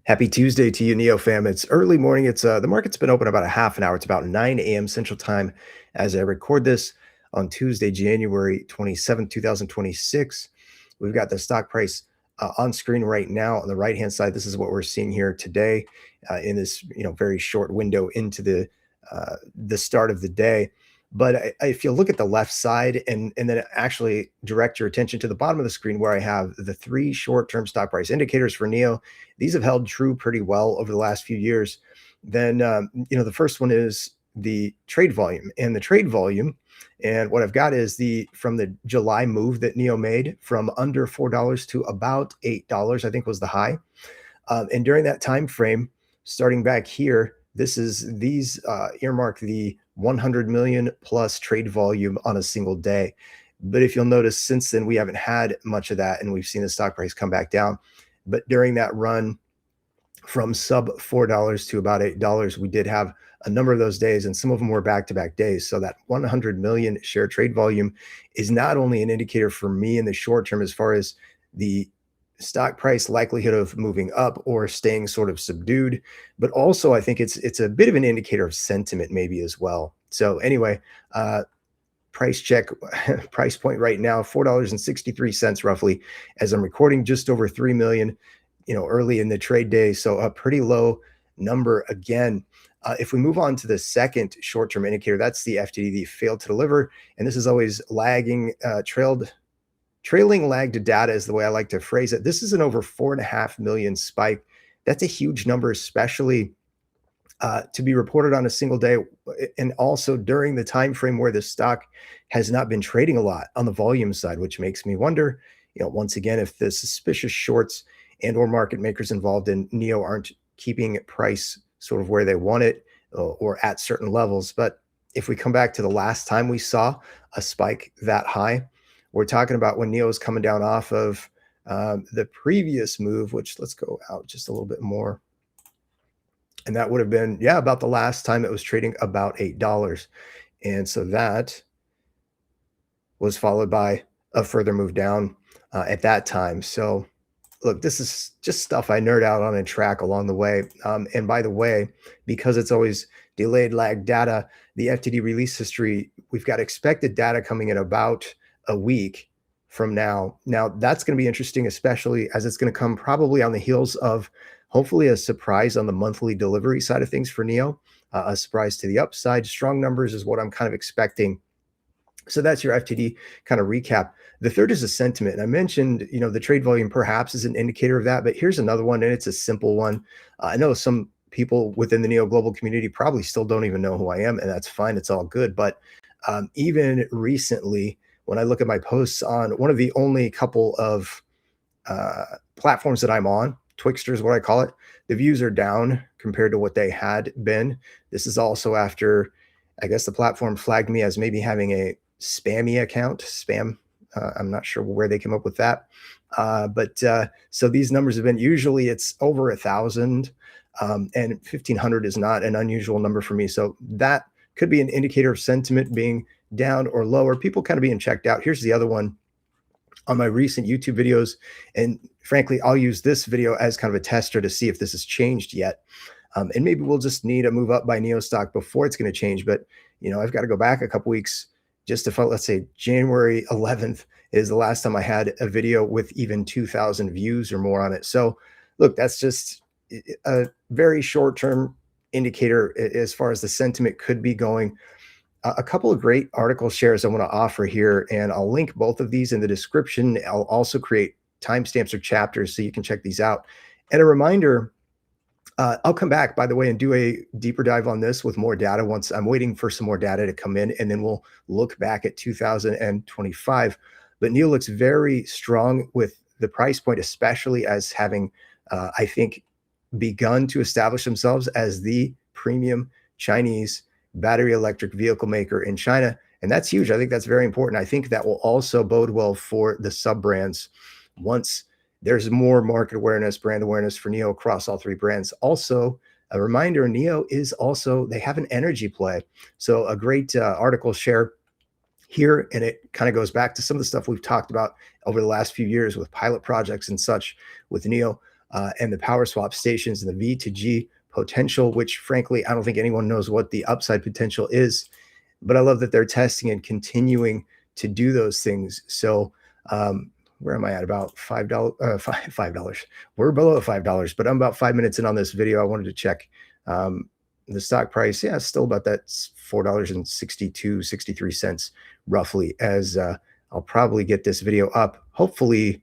Happy Tuesday to you, NIO fam. It's early morning. It's the market's been open about a half an hour. It's about 9 a.m. Central Time as I record this on Tuesday, January 27th, 2026. We've got the stock price on screen right now on the right-hand side. This is what we're seeing here today in this very short window into the start of the day. But if you look at the left side and then actually direct your attention to the bottom of the screen where I have the three short-term stock price indicators for NIO, these have held true pretty well over the last few years. Then, the first one is the trade volume, and the trade volume. And what I've got is the from the July move that NIO made from under $4 to about $8, I think was the high. And during that time frame, starting back here, these earmark the 100 million plus trade volume on a single day. But if you'll notice, since then we haven't had much of that, and we've seen the stock price come back down. But during that run from sub $4 to about $8, we did have a number of those days, and some of them were back-to-back days. So that 100 million share trade volume is not only an indicator for me in the short term as far as the stock price likelihood of moving up or staying sort of subdued, but also I think it's a bit of an indicator of sentiment maybe as well. So anyway, price check, price point right now, $4.63 roughly, as I'm recording, just over 3 million, early in the trade day. So a pretty low number again. If we move on to the second short-term indicator, that's the FTD, the failed to deliver. And this is always lagging, trailing lagged data is the way I like to phrase it. This is an over 4.5 million spike. That's a huge number, especially to be reported on a single day, and also during the time frame where the stock has not been trading a lot on the volume side, which makes me wonder, once again, if the suspicious shorts and or market makers involved in NIO aren't keeping price sort of where they want it or at certain levels. But if we come back to the last time we saw a spike that high, we're talking about when NIO is coming down off of the previous move, which let's go out just a little bit more. And that would have been, about the last time it was trading about $8. And so that was followed by a further move down at that time. So look, this is just stuff I nerd out on and track along the way. And by the way, because it's always delayed lag data, the FTD release history, we've got expected data coming in about a week from now. Now, that's going to be interesting, especially as it's going to come probably on the heels of hopefully a surprise on the monthly delivery side of things for NIO, a surprise to the upside. Strong numbers is what I'm kind of expecting. So that's your FTD kind of recap. The third is a sentiment. And I mentioned, the trade volume perhaps is an indicator of that, but here's another one, and it's a simple one. I know some people within the NIO global community probably still don't even know who I am, and that's fine. It's all good. But even recently, when I look at my posts on one of the only couple of platforms that I'm on, Twixter is what I call it, the views are down compared to what they had been. This is also after, I guess, the platform flagged me as maybe having a spammy account, spam. I'm not sure where they came up with that. But so these numbers have been, usually it's over 1,000, and 1,500 is not an unusual number for me. So that could be an indicator of sentiment being down or lower, people kind of being checked out. Here's the other one on my recent YouTube videos. And frankly, I'll use this video as kind of a tester to see if this has changed yet. And maybe we'll just need a move up by NIO stock before it's going to change. But, I've got to go back a couple weeks just to, let's say January 11th is the last time I had a video with even 2,000 views or more on it. So look, that's just a very short-term indicator as far as the sentiment could be going. A couple of great article shares I want to offer here, and I'll link both of these in the description. I'll also create timestamps or chapters so you can check these out. And a reminder, I'll come back, by the way, and do a deeper dive on this with more data once I'm waiting for some more data to come in, and then we'll look back at 2025. But NIO looks very strong with the price point, especially as having, I think, begun to establish themselves as the premium Chinese battery electric vehicle maker in China. And that's huge. I think that's very important. I think that will also bode well for the sub brands once there's more market awareness, brand awareness for NIO across all three brands. Also, a reminder, NIO is also, they have an energy play. So a great article share here, and it kind of goes back to some of the stuff we've talked about over the last few years with pilot projects and such with NIO. and the power swap stations and the V to G potential, which frankly, I don't think anyone knows what the upside potential is. But I love that they're testing and continuing to do those things. So, where am I at? About $5, $5. We're below $5, but I'm about 5 minutes in on this video. I wanted to check the stock price. Yeah, it's still about that $4.62, 63 cents roughly. As I'll probably get this video up, hopefully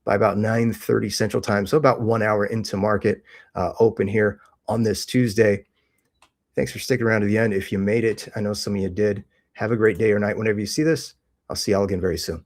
by about 9:30 Central Time. So about 1 hour into market open here on this Tuesday. Thanks for sticking around to the end. If you made it, I know some of you did. Have a great day or night whenever you see this. I'll see y'all again very soon.